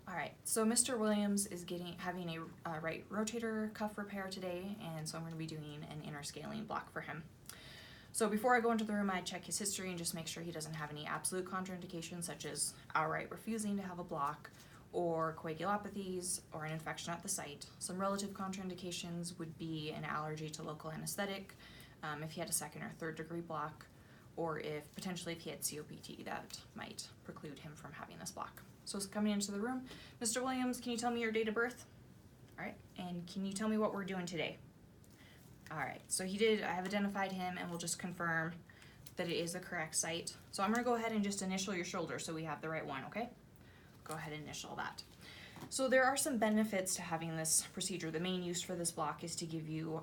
All right, so Mr. Williams is having a right rotator cuff repair today, and so I'm going to be doing an interscalene block for him. So before I go into the room, I check his history and just make sure he doesn't have any absolute contraindications, such as outright refusing to have a block, or coagulopathies, or an infection at the site. Some relative contraindications would be an allergy to local anesthetic, if he had a second or third degree block, or if potentially if he had COPT, that might preclude him from having this block. So coming into the room, Mr. Williams, can you tell me your date of birth? All right, and can you tell me what we're doing today? All right, so I have identified him, and we'll just confirm that it is the correct site. So I'm gonna go ahead and just initial your shoulder so we have the right one, okay? Go ahead and initial that. So there are some benefits to having this procedure. The main use for this block is to give you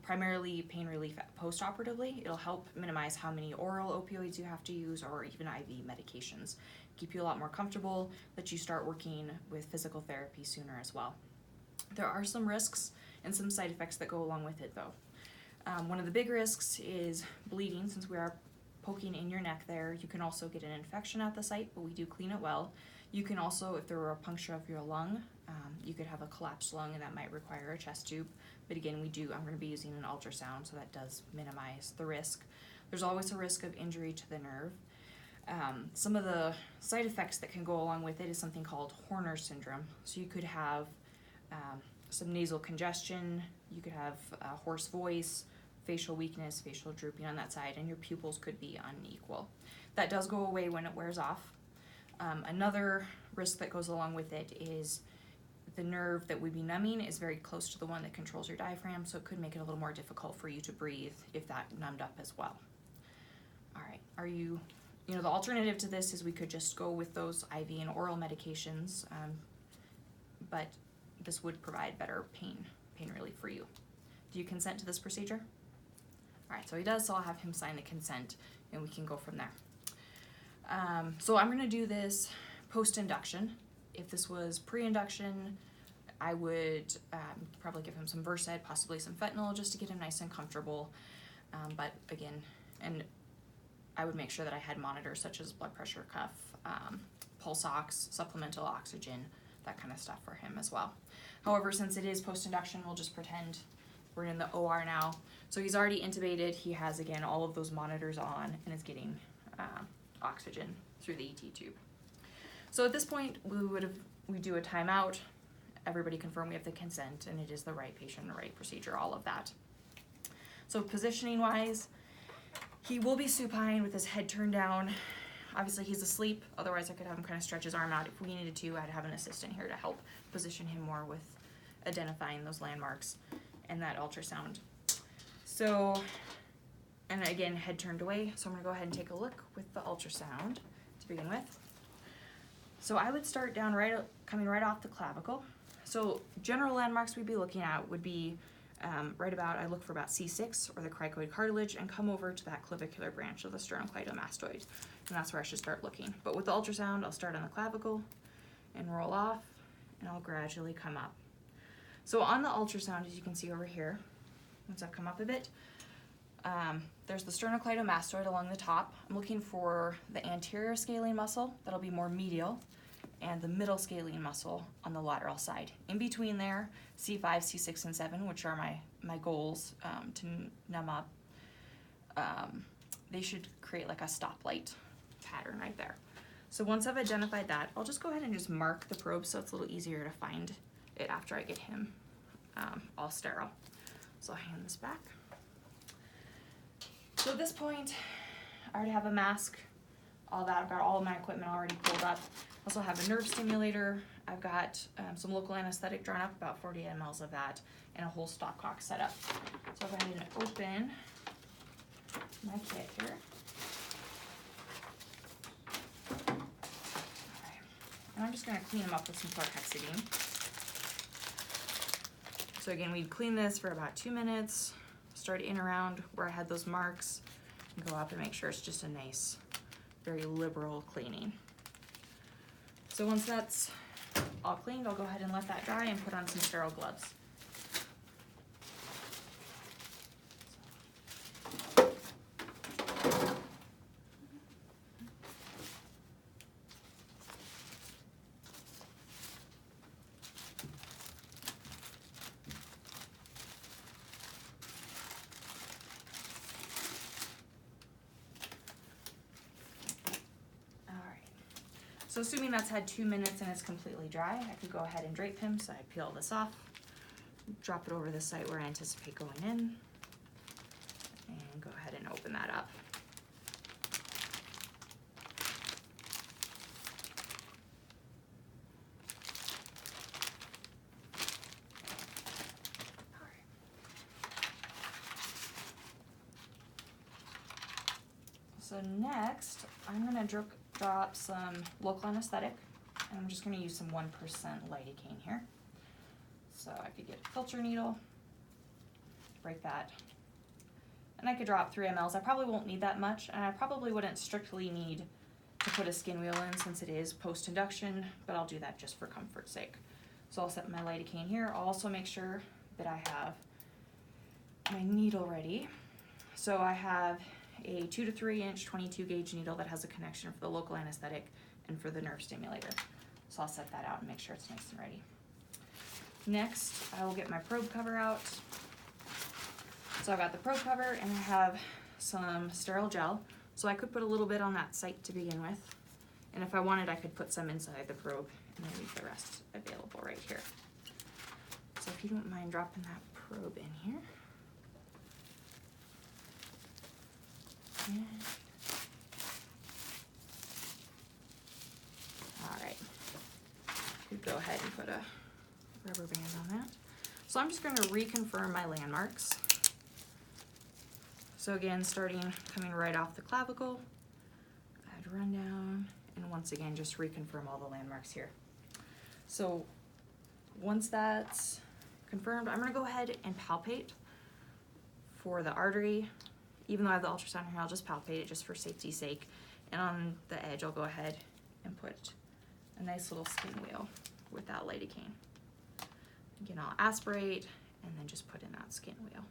primarily pain relief post-operatively. It'll help minimize how many oral opioids you have to use or even IV medications. Keep you a lot more comfortable, let you start working with physical therapy sooner as well. There are some risks and some side effects that go along with it though. One of the big risks is bleeding. Since we are poking in your neck there, you can also get an infection at the site, but we do clean it well. You can also, if there were a puncture of your lung, you could have a collapsed lung and that might require a chest tube. But again, I'm going to be using an ultrasound, so that does minimize the risk. There's always a risk of injury to the nerve. Some of the side effects that can go along with it is something called Horner syndrome. So you could have some nasal congestion, you could have a hoarse voice, facial weakness, facial drooping on that side, and your pupils could be unequal. That does go away when it wears off. Another risk that goes along with it is the nerve that would be numbing is very close to the one that controls your diaphragm, so it could make it a little more difficult for you to breathe if that numbed up as well. All right, the alternative to this is we could just go with those IV and oral medications, but this would provide better pain relief for you. Do you consent to this procedure? All right, so he does, so I'll have him sign the consent and we can go from there. So I'm gonna do this post-induction. If this was pre-induction, I would probably give him some Versed, possibly some fentanyl, just to get him nice and comfortable. But again, and I would make sure that I had monitors such as blood pressure cuff, pulse ox, supplemental oxygen, that kind of stuff for him as well. However, since it is post-induction, we'll just pretend we're in the OR now. So he's already intubated. He has, again, all of those monitors on and is getting oxygen through the ET tube. So at this point, we do a timeout. Everybody confirm we have the consent and it is the right patient, the right procedure, all of that. So positioning wise, he will be supine with his head turned down. Obviously he's asleep, otherwise I could have him kind of stretch his arm out. If we needed to, I'd have an assistant here to help position him more with identifying those landmarks and that ultrasound. So, and again, head turned away. So I'm gonna go ahead and take a look with the ultrasound to begin with. So I would start down coming right off the clavicle. So general landmarks we'd be looking at would be I look for about C6 or the cricoid cartilage and come over to that clavicular branch of the sternocleidomastoid. And that's where I should start looking. But with the ultrasound, I'll start on the clavicle and roll off, and I'll gradually come up. So on the ultrasound, as you can see over here, once I've come up a bit, there's the sternocleidomastoid along the top. I'm looking for the anterior scalene muscle, that'll be more medial, and the middle scalene muscle on the lateral side. In between there, C5, C6, and 7, which are my goals to numb up, they should create like a stoplight pattern right there. So once I've identified that, I'll just go ahead and just mark the probe so it's a little easier to find it after I get him all sterile. So I'll hand this back. So at this point, I already have a mask, all that. I've got all of my equipment already pulled up. I also have a nerve stimulator. I've got some local anesthetic drawn up, about 40 mLs of that, and a whole stopcock set up. So I'll go ahead and open my kit here. Alright, and I'm just going to clean them up with some chlorhexidine. So again, we'd clean this for about 2 minutes, start in around where I had those marks, and go up and make sure it's just a nice, very liberal cleaning. So once that's all cleaned, I'll go ahead and let that dry and put on some sterile gloves. So assuming that's had 2 minutes and it's completely dry, I could go ahead and drape him. So I peel this off, drop it over the site where I anticipate going in, and go ahead and open that up. So next, I'm gonna drop some local anesthetic, and I'm just gonna use some 1% lidocaine here. So I could get a filter needle, break that, and I could drop 3 mLs. I probably won't need that much, and I probably wouldn't strictly need to put a skin wheel in since it is post-induction, but I'll do that just for comfort's sake. So I'll set my lidocaine here. I'll also make sure that I have my needle ready. So I have a 2 to 3 inch 22 gauge needle that has a connection for the local anesthetic and for the nerve stimulator. So I'll set that out and make sure it's nice and ready. Next, I will get my probe cover out. So I've got the probe cover and I have some sterile gel. So I could put a little bit on that site to begin with. And if I wanted, I could put some inside the probe and then leave the rest available right here. So if you don't mind dropping that probe in here. All right, could go ahead and put a rubber band on that. So I'm just going to reconfirm my landmarks. So again, coming right off the clavicle, I'd run down, and once again, just reconfirm all the landmarks here. So once that's confirmed, I'm going to go ahead and palpate for the artery. Even though I have the ultrasound here, I'll just palpate it just for safety's sake. And on the edge, I'll go ahead and put a nice little skin wheel with that lidocaine. Again, I'll aspirate and then just put in that skin wheel.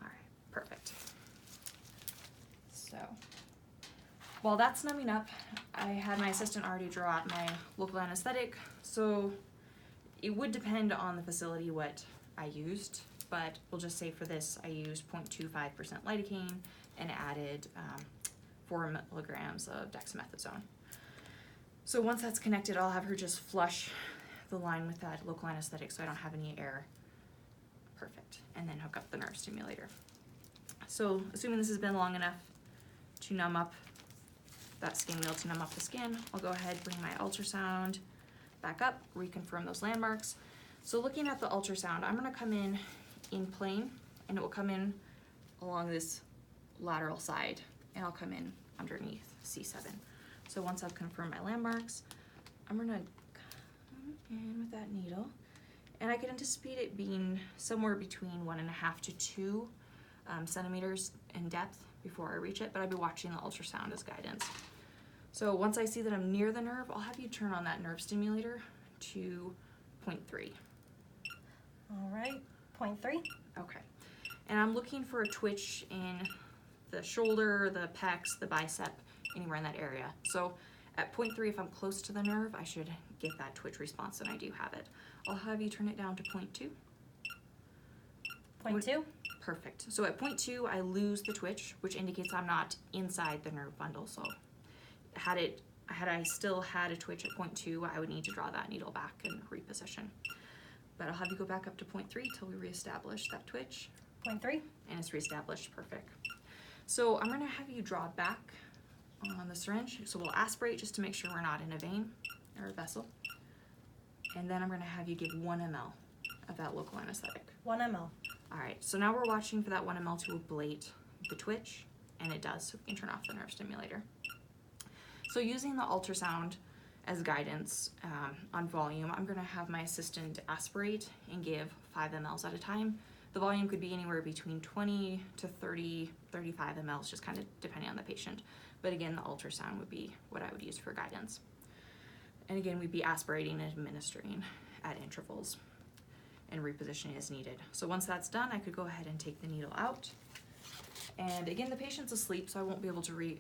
All right, perfect. So while that's numbing up, I had my assistant already draw out my local anesthetic. So it would depend on the facility what I used, but we'll just say for this, I used 0.25% lidocaine and added 4 milligrams of dexamethasone. So once that's connected, I'll have her just flush the line with that local anesthetic so I don't have any air. Perfect. And then hook up the nerve stimulator. So assuming this has been long enough to numb up that skin wheel, to numb up the skin, I'll go ahead, bring my ultrasound back up, reconfirm those landmarks. So looking at the ultrasound, I'm gonna come in plane, and it will come in along this lateral side, and I'll come in underneath C7. So once I've confirmed my landmarks, I'm gonna come in with that needle, and I can anticipate it being somewhere between 1.5 to 2 centimeters in depth before I reach it, but I'll be watching the ultrasound as guidance. So once I see that I'm near the nerve, I'll have you turn on that nerve stimulator to 0.3. All right, 0.3. Okay, and I'm looking for a twitch in the shoulder, the pecs, the bicep, anywhere in that area. So at 0.3, if I'm close to the nerve, I should get that twitch response, and I do have it. I'll have you turn it down to 0.2. 0.2? Perfect. So at 0.2, I lose the twitch, which indicates I'm not inside the nerve bundle. So had I still had a twitch at 0.2, I would need to draw that needle back and reposition. But I'll have you go back up to 0.3 till we reestablish that twitch. 0.3? And it's reestablished, perfect. So I'm gonna have you draw back on the syringe. So we'll aspirate just to make sure we're not in a vein or a vessel. And then I'm gonna have you give 1 ml of that local anesthetic. 1 ml. All right, so now we're watching for that 1 ml to ablate the twitch, and it does, so we can turn off the nerve stimulator. So using the ultrasound as guidance on volume, I'm gonna have my assistant aspirate and give 5 mLs at a time. The volume could be anywhere between 20 to 30, 35 mLs, just kind of depending on the patient. But again, the ultrasound would be what I would use for guidance. And again, we'd be aspirating and administering at intervals and repositioning as needed. So once that's done, I could go ahead and take the needle out. And again, the patient's asleep, so I won't be able to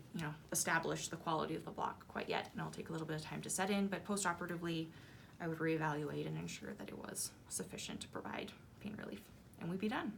establish the quality of the block quite yet, and it'll take a little bit of time to set in, but post-operatively, I would reevaluate and ensure that it was sufficient to provide pain relief, and we'd be done.